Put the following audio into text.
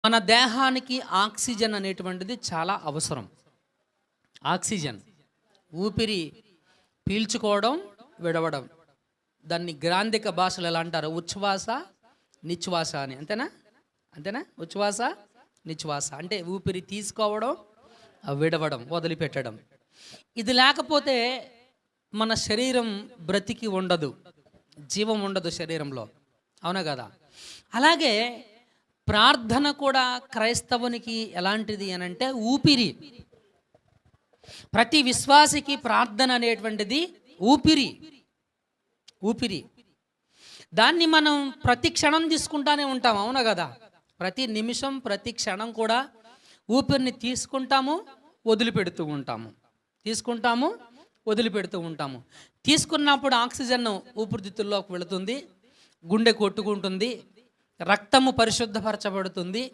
మన దేహానికి ఆక్సిజన్ అనేటువంటిది చాలా అవసరం. ఆక్సిజన్ ఊపిరి పీల్చుకోవడం, విడవడం. దాన్ని గ్రాంధిక భాషలు ఎలా అంటారు? ఉచ్ఛ్వాస, నిశ్వాస అని. అంతేనా? అంతేనా? ఉచ్ఛ్వాస, నిశ్వాస అంటే ఊపిరి తీసుకోవడం, విడవడం, వదిలిపెట్టడం. ఇది లేకపోతే మన శరీరం బ్రతికి ఉండదు, జీవం ఉండదు శరీరంలో. అవునా కదా? అలాగే ప్రార్థన కూడా క్రైస్తవునికి ఎలాంటిది అని అంటే ఊపిరి. ప్రతి విశ్వాసికి ప్రార్థన అనేటువంటిది ఊపిరి. ఊపిరి దాన్ని మనం ప్రతి క్షణం తీసుకుంటానే ఉంటాం. అవునా కదా? ప్రతి నిమిషం, ప్రతి క్షణం కూడా ఊపిరిని తీసుకుంటాము, వదిలిపెడుతూ ఉంటాము. తీసుకుంటాము, వదిలిపెడుతూ ఉంటాము. తీసుకున్నప్పుడు ఆక్సిజన్ ఊపిరితిత్తుల్లోకి వెళుతుంది, గుండె కొట్టుకుంటుంది, రక్తము పరిశుద్ధపరచబడుతుంది,